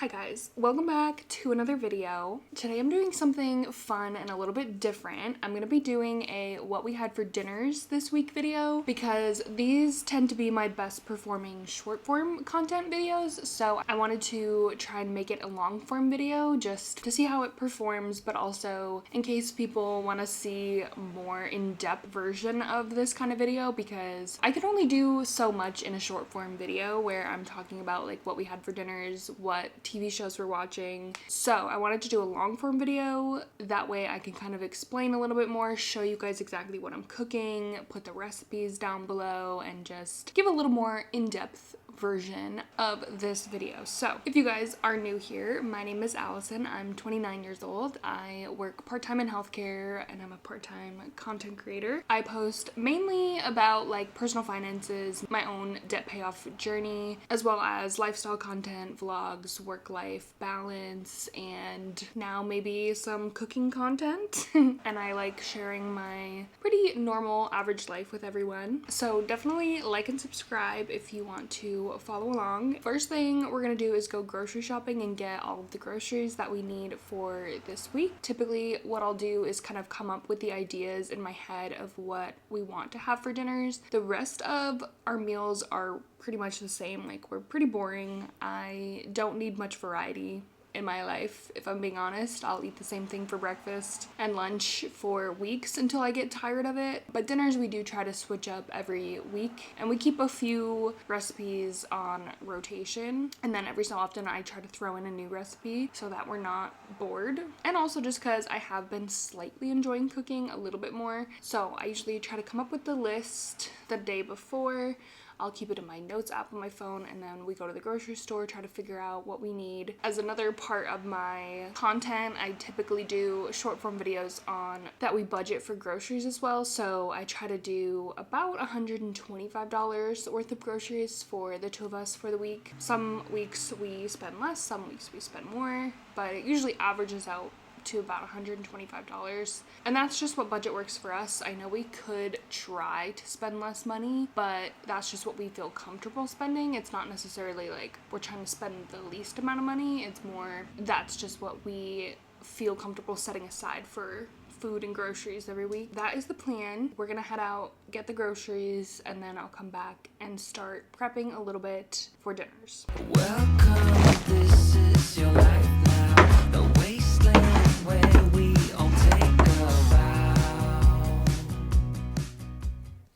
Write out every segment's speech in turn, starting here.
Hi guys, welcome back to another video. Today I'm doing something fun and a little bit different. I'm gonna be doing a what we had for dinners this week video because these tend to be my best performing short form content videos, so I wanted to try and make it a long form video just to see how it performs, but also in case people want to see more in-depth version of this kind of video, because I could only do so much in a short form video where I'm talking about like what we had for dinners, what TV shows we're watching. So I wanted to do a long form video, that way I can kind of explain a little bit more, show you guys exactly what I'm cooking, put the recipes down below, and just give a little more in-depth version of this video. So if you guys are new here, my name is Allison. I'm 29 years old. I work part-time in healthcare and I'm a part-time content creator. I post mainly about like personal finances, my own debt payoff journey, as well as lifestyle content, vlogs, work-life balance, and now maybe some cooking content. And I like sharing my pretty normal average life with everyone. So definitely like and subscribe if you want to follow along. First thing we're gonna do is go grocery shopping and get all of the groceries that we need for this week. Typically what I'll do is kind of come up with the ideas in my head of what we want to have for dinners. The rest of our meals are pretty much the same. Like, we're pretty boring. I don't need much variety in my life, if I'm being honest. I'll eat the same thing for breakfast and lunch for weeks until I get tired of it. But dinners we do try to switch up every week, and we keep a few recipes on rotation, and then every so often I try to throw in a new recipe so that we're not bored. And also just because I have been slightly enjoying cooking a little bit more, so I usually try to come up with the list the day before. I'll keep it in my notes app on my phone, and then we go to the grocery store, try to figure out what we need. As another part of my content, I typically do short form videos on that we budget for groceries as well. So I try to do about $125 worth of groceries for the two of us for the week. Some weeks we spend less, some weeks we spend more, but it usually averages out to about $125, and that's just what budget works for us. I know we could try to spend less money, but that's just what we feel comfortable spending. It's not necessarily like we're trying to spend the least amount of money. It's more that's just what we feel comfortable setting aside for food and groceries every week. That is the plan. We're gonna head out, get the groceries, and then I'll come back and start prepping a little bit for dinners. Welcome, this is your life now, the wasteland where we all take a vow.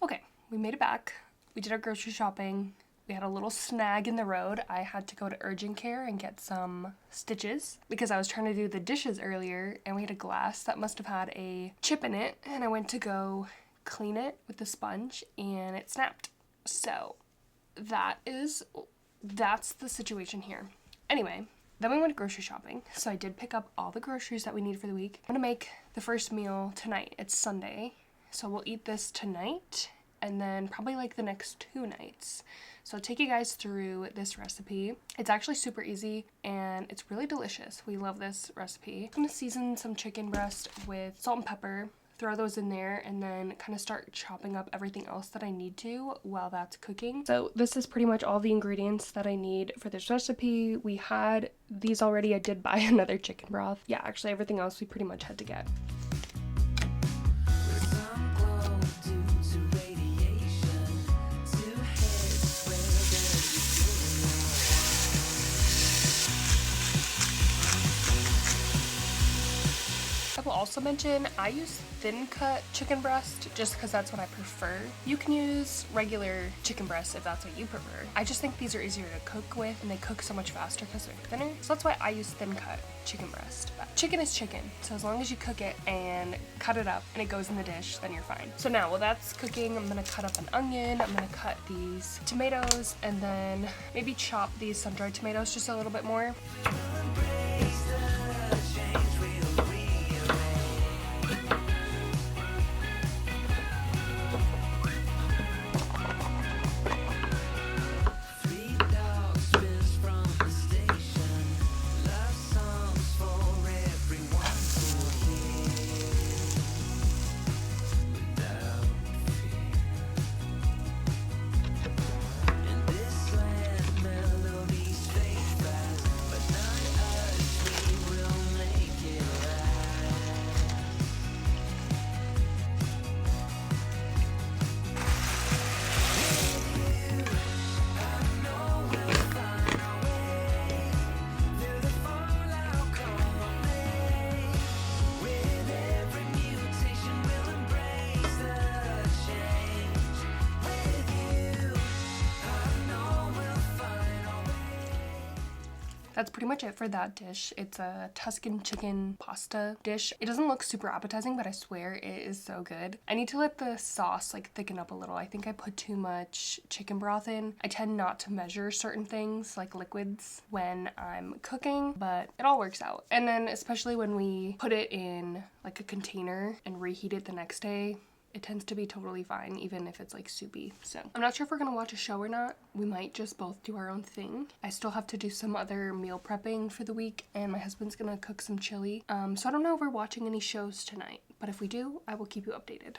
Okay, we made it back. We did our grocery shopping. We had a little snag in the road. I had to go to urgent care and get some stitches because I was trying to do the dishes earlier, and we had a glass that must have had a chip in it, and I went to go clean it with the sponge and it snapped. So that's the situation here. Anyway, then we went grocery shopping. So I did pick up all the groceries that we need for the week. I'm gonna make the first meal tonight. It's Sunday, so we'll eat this tonight and then probably like the next 2 nights. So I'll take you guys through this recipe. It's actually super easy and it's really delicious. We love this recipe. I'm gonna season some chicken breast with salt and pepper, throw those in there, and then kind of start chopping up everything else that I need to while that's cooking. So this is pretty much all the ingredients that I need for this recipe. We had these already. I did buy another chicken broth. Yeah, actually everything else we pretty much had to get. I will also mention I use thin cut chicken breast just because that's what I prefer. You can use regular chicken breast if that's what you prefer. I just think these are easier to cook with and they cook so much faster because they're thinner. So that's why I use thin cut chicken breast. But chicken is chicken, so as long as you cook it and cut it up and it goes in the dish, then you're fine. So now while that's cooking, I'm gonna cut up an onion, I'm gonna cut these tomatoes, and then maybe chop these sun-dried tomatoes just a little bit more. that's pretty much it for that dish. It's a Tuscan chicken pasta dish. It doesn't look super appetizing, but I swear it is so good. I need to let the sauce like thicken up a little. I think I put too much chicken broth in. I tend not to measure certain things like liquids when I'm cooking, but it all works out. And then especially when we put it in like a container and reheat it the next day, it tends to be totally fine, even if it's like soupy. So I'm not sure if we're gonna watch a show or not. We might just both do our own thing. I still have to do some other meal prepping for the week, and my husband's gonna cook some chili. So I don't know if we're watching any shows tonight, but if we do, I will keep you updated.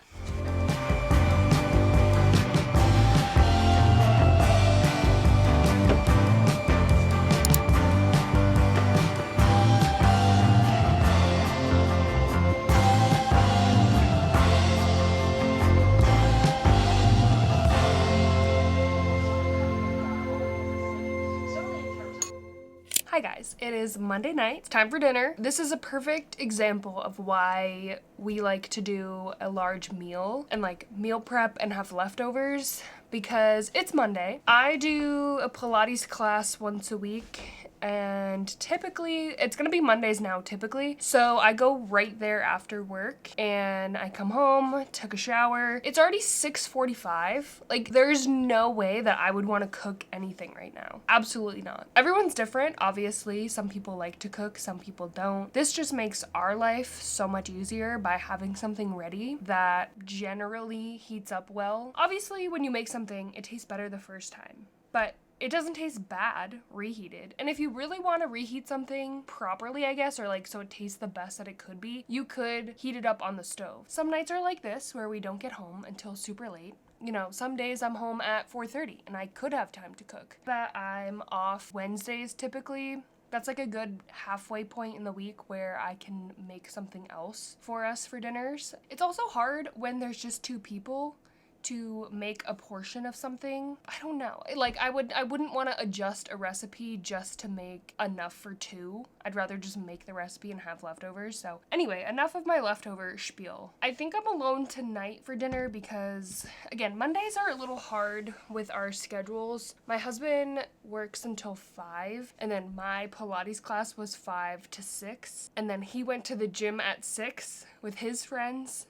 Hi guys, it is Monday night. It's time for dinner. This is a perfect example of why we like to do a large meal and like meal prep and have leftovers, because it's Monday. I do a Pilates class once a week, and typically it's gonna be Mondays now typically, so I go right there after work and I come home, took a shower. It's already 6:45. Like, there's no way that I would want to cook anything right now. Absolutely not. Everyone's different, obviously. Some people like to cook, some people don't. This just makes our life so much easier by having something ready that generally heats up well. Obviously, when you make something, it tastes better the first time, but it doesn't taste bad reheated. And if you really want to reheat something properly, I guess, or like so it tastes the best that it could be, you could heat it up on the stove. Some nights are like this, where we don't get home until super late. You know, some days I'm home at 4:30 and I could have time to cook. But I'm off Wednesdays typically. That's like a good halfway point in the week where I can make something else for us for dinners. It's also hard when there's just two people to make a portion of something. I don't know. Like, I wouldn't want to adjust a recipe just to make enough for two. I'd rather just make the recipe and have leftovers. So anyway, enough of my leftover spiel. I think I'm alone tonight for dinner because, again, Mondays are a little hard with our schedules. My husband works until 5, and then my Pilates class was 5 to 6, and then he went to the gym at 6 with his friends.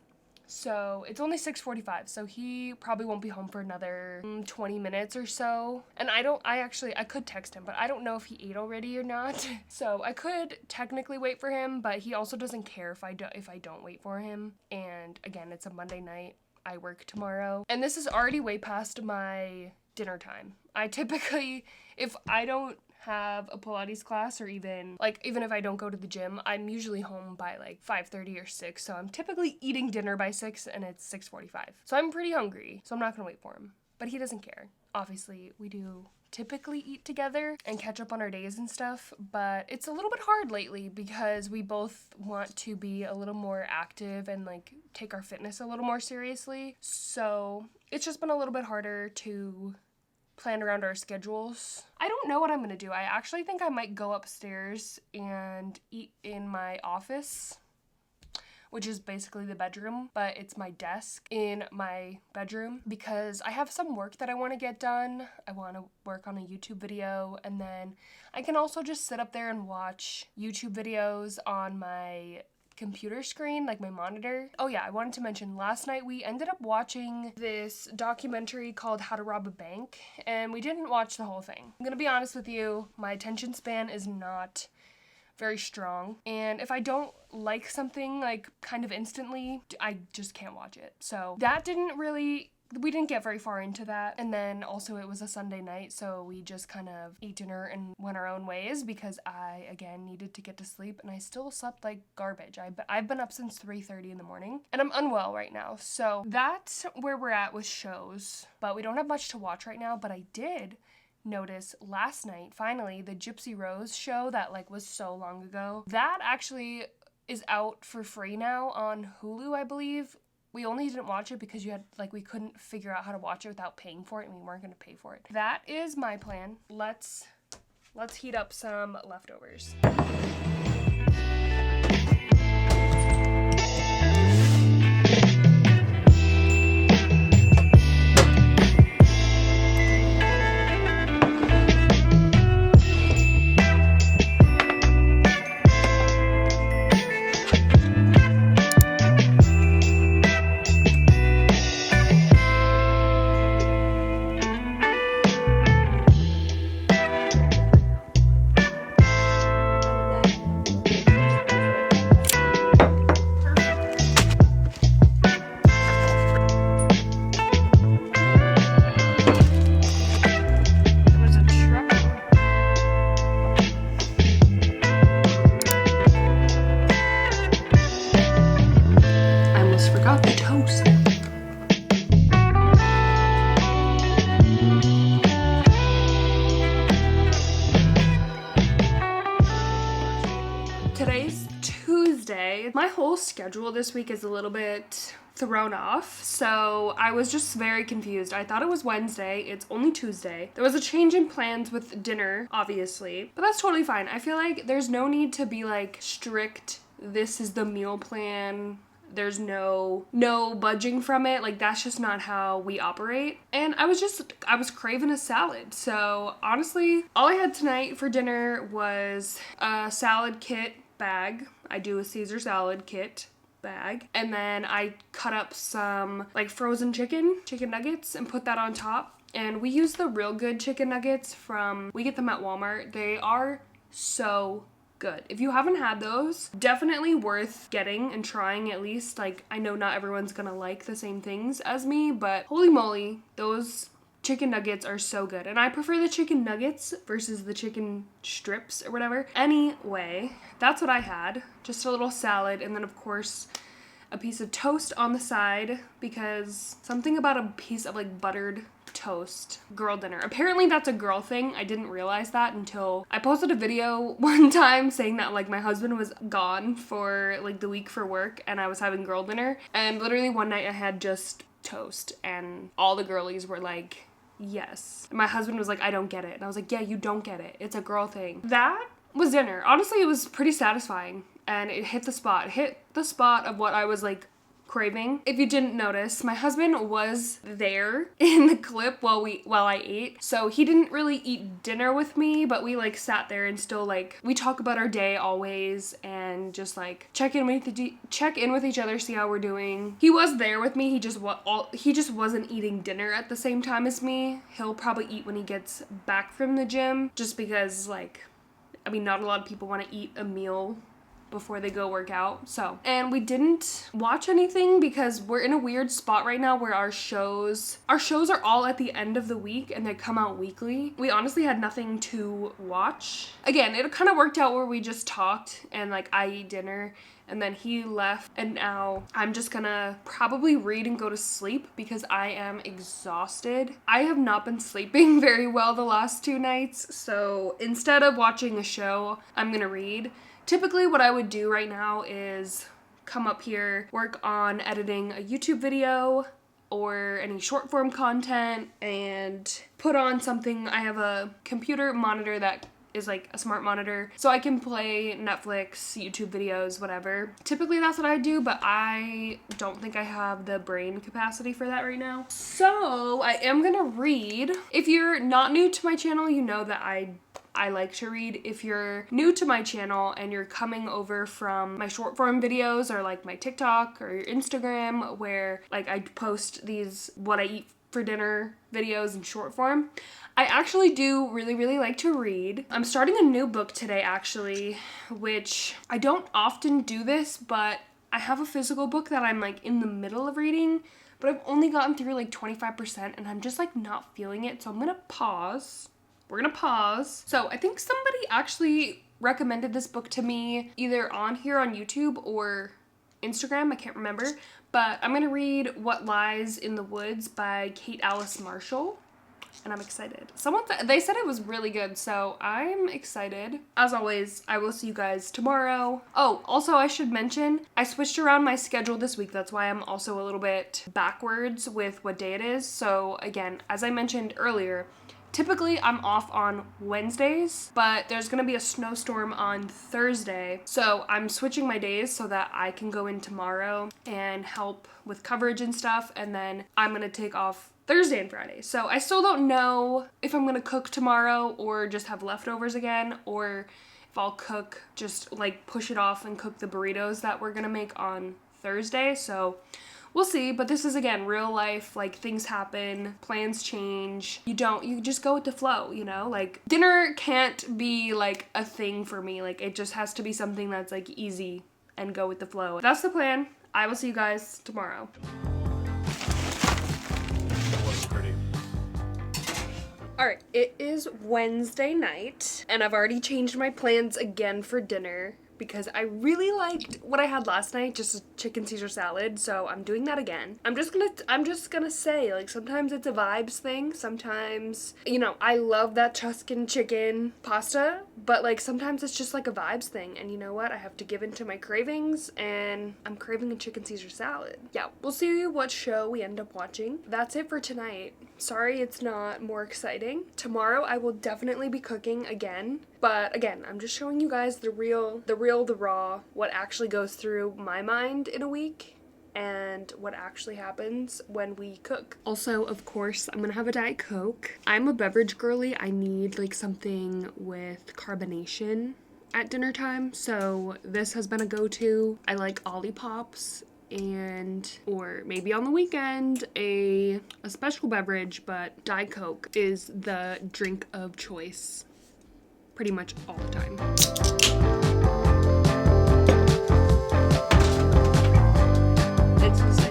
So it's only 6:45, so he probably won't be home for another 20 minutes or so. And I could text him, but I don't know if he ate already or not. So I could technically wait for him, but he also doesn't care if I don't wait for him. And again, it's a Monday night. I work tomorrow. And this is already way past my dinner time. I typically, if I don't have a Pilates class, or even if I don't go to the gym, I'm usually home by like 5:30 or 6, so I'm typically eating dinner by 6 and it's 6:45. So I'm pretty hungry, so I'm not gonna wait for him. But he doesn't care. Obviously, we do typically eat together and catch up on our days and stuff, but it's a little bit hard lately because we both want to be a little more active and like take our fitness a little more seriously. So it's just been a little bit harder to plan around our schedules. I don't know what I'm gonna do. I actually think I might go upstairs and eat in my office, which is basically the bedroom, but it's my desk in my bedroom, because I have some work that I want to get done. I want to work on a YouTube video, and then I can also just sit up there and watch YouTube videos on my computer screen, like my monitor. Oh yeah, I wanted to mention, last night we ended up watching this documentary called How to Rob a Bank, and we didn't watch the whole thing. I'm gonna be honest with you, my attention span is not very strong, and if I don't like something like kind of instantly, I just can't watch it. So that we didn't get very far into that. And then also it was a Sunday night, so we just kind of ate dinner and went our own ways, because I, again, needed to get to sleep, and I still slept like garbage. I've been up since 3:30 in the morning, and I'm unwell right now. So that's where we're at with shows, but we don't have much to watch right now. But I did notice last night, finally, the Gypsy Rose show that like was so long ago, that actually is out for free now on Hulu, I believe. We only didn't watch it because we couldn't figure out how to watch it without paying for it, and we weren't going to pay for it. That is my plan. Let's heat up some leftovers. Today's Tuesday. My whole schedule this week is a little bit thrown off, so I was just very confused. I thought it was Wednesday. It's only Tuesday. There was a change in plans with dinner, obviously, but that's totally fine. I feel like there's no need to be like strict, this is the meal plan. There's no budging from it. Like, that's just not how we operate. And I was craving a salad. So honestly, all I had tonight for dinner was a salad kit bag. I do a Caesar salad kit bag. And then I cut up some like frozen chicken nuggets and put that on top. And we use the Real Good chicken nuggets we get them at Walmart. They are so good. If you haven't had those, definitely worth getting and trying at least. Like, I know not everyone's gonna like the same things as me, but holy moly, those chicken nuggets are so good. And I prefer the chicken nuggets versus the chicken strips or whatever. Anyway, that's what I had. Just a little salad, and then of course a piece of toast on the side, because something about a piece of like buttered toast, girl dinner. Apparently that's a girl thing. I didn't realize that until I posted a video one time saying that like my husband was gone for like the week for work and I was having girl dinner, and literally one night I had just toast and all the girlies were like, yes. And my husband was like, I don't get it. And I was like, yeah, you don't get it. It's a girl thing. That was dinner. Honestly, it was pretty satisfying and it hit the spot. It hit the spot of what I was like craving. If you didn't notice, my husband was there in the clip while I ate. So he didn't really eat dinner with me, but we like sat there and still like we talk about our day always and just like check in with each other, see how we're doing. He was there with me. He just wasn't eating dinner at the same time as me. He'll probably eat when he gets back from the gym, just because like, I mean, not a lot of people want to eat a meal before they go work out. So, and we didn't watch anything because we're in a weird spot right now where our shows are all at the end of the week and they come out weekly. We honestly had nothing to watch. Again, it kind of worked out where we just talked and like I ate dinner and then he left, and now I'm just gonna probably read and go to sleep because I am exhausted. I have not been sleeping very well the last 2 nights, so instead of watching a show, I'm gonna read. Typically what I would do right now is come up here, work on editing a YouTube video or any short form content and put on something. I have a computer monitor that is like a smart monitor, so I can play Netflix, YouTube videos, whatever. Typically that's what I do, but I don't think I have the brain capacity for that right now. So I am gonna read. If you're not new to my channel, you know that I like to read. If you're new to my channel and you're coming over from my short form videos or like my TikTok or Instagram where like I post these what I eat for dinner videos in short form, I actually do really like to read. I'm starting a new book today actually, which I don't often do this, but I have a physical book that I'm like in the middle of reading, but I've only gotten through like 25% and I'm just like not feeling it, so I'm gonna pause. We're gonna pause. So I think somebody actually recommended this book to me either on here on YouTube or Instagram, I can't remember, but I'm gonna read What Lies in the Woods by Kate Alice Marshall, and I'm excited. They said it was really good, so I'm excited. As always, I will see you guys tomorrow. Oh, also I should mention, I switched around my schedule this week. That's why I'm also a little bit backwards with what day it is. So again, as I mentioned earlier, typically I'm off on Wednesdays, but there's gonna be a snowstorm on Thursday. So I'm switching my days so that I can go in tomorrow and help with coverage and stuff. And then I'm gonna take off Thursday and Friday. So I still don't know if I'm gonna cook tomorrow or just have leftovers again, or if I'll cook, just like push it off and cook the burritos that we're gonna make on Thursday. So we'll see, but this is, again, real life. Like, things happen, plans change. You just go with the flow, you know? Like, dinner can't be, like, a thing for me. Like, it just has to be something that's, like, easy and go with the flow. That's the plan. I will see you guys tomorrow. Alright, it is Wednesday night, and I've already changed my plans again for dinner because I really liked what I had last night, just a chicken Caesar salad, so I'm doing that again. I'm just gonna say, like, sometimes it's a vibes thing. Sometimes, you know, I love that Tuscan chicken pasta, but like sometimes it's just like a vibes thing, and you know what? I have to give in to my cravings, and I'm craving a chicken Caesar salad. Yeah, we'll see what show we end up watching. That's it for tonight. Sorry it's not more exciting. Tomorrow I will definitely be cooking again. But again, I'm just showing you guys the raw, what actually goes through my mind in a week and what actually happens when we cook. Also, of course, I'm gonna have a Diet Coke. I'm a beverage girly. I need like something with carbonation at dinner time, so this has been a go-to. I like Olipop's, and or maybe on the weekend a special beverage, but Diet Coke is the drink of choice pretty much all the time. It's the same.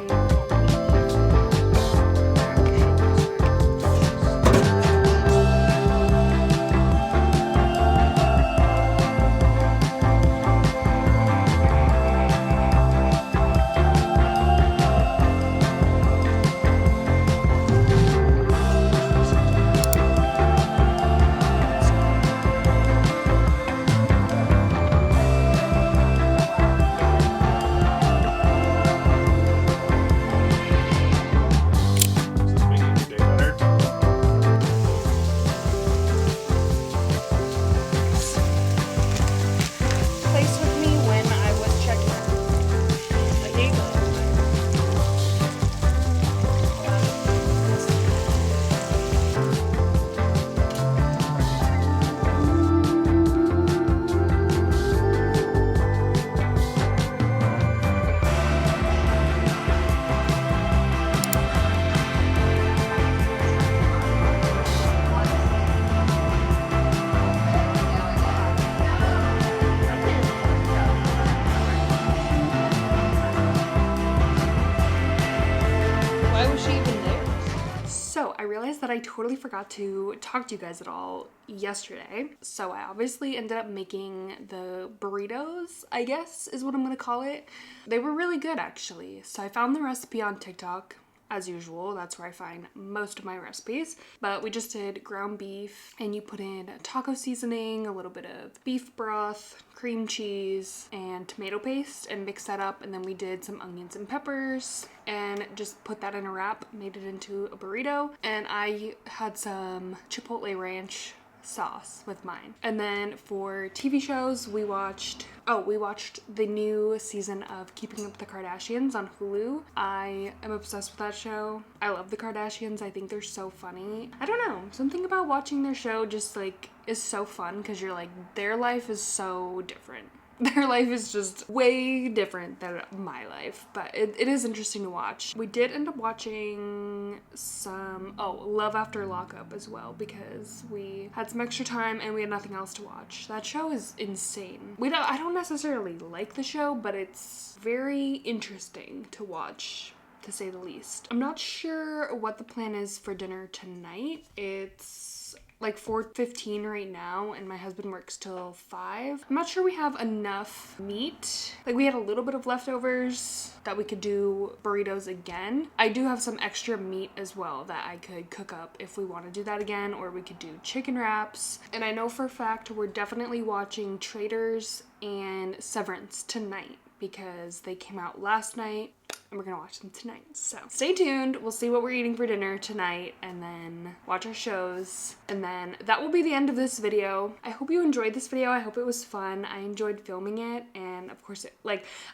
That I totally forgot to talk to you guys at all yesterday. So I obviously ended up making the burritos, I guess is what I'm gonna call it. They were really good actually. So I found the recipe on TikTok. As usual, that's where I find most of my recipes. But we just did ground beef, and you put in taco seasoning, a little bit of beef broth, cream cheese, and tomato paste, and mix that up. And then we did some onions and peppers, and just put that in a wrap, made it into a burrito. And I had some Chipotle ranch sauce with mine. And then for TV shows, we watched the new season of Keeping Up with the Kardashians on Hulu. I am obsessed with that show. I love the Kardashians. I think they're so funny. I don't know, something about watching their show just like is so fun, because you're like, their life is so different. Their life is just way different than my life, but it is interesting to watch. We did end up watching some, Love After Lockup as well, because we had some extra time and we had nothing else to watch. That show is insane. I don't necessarily like the show, but it's very interesting to watch, to say the least. I'm not sure what the plan is for dinner tonight. It's like 4:15 right now, and my husband works till 5. I'm not sure we have enough meat. Like, we had a little bit of leftovers that we could do burritos again. I do have some extra meat as well that I could cook up if we want to do that again, or we could do chicken wraps. And I know for a fact we're definitely watching Traitors and Severance tonight, because they came out last night and we're gonna watch them tonight. So stay tuned. We'll see what we're eating for dinner tonight, and then watch our shows. And then that will be the end of this video. I hope you enjoyed this video. I hope it was fun. I enjoyed filming it, and of course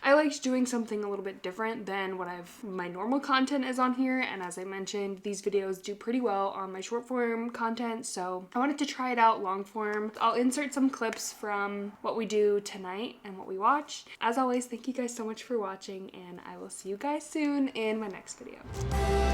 I liked doing something a little bit different than what my normal content is on here. And as I mentioned, these videos do pretty well on my short form content, so I wanted to try it out long form. I'll insert some clips from what we do tonight and what we watch. As always, thank you guys so much for watching, and I will see you guys soon in my next video.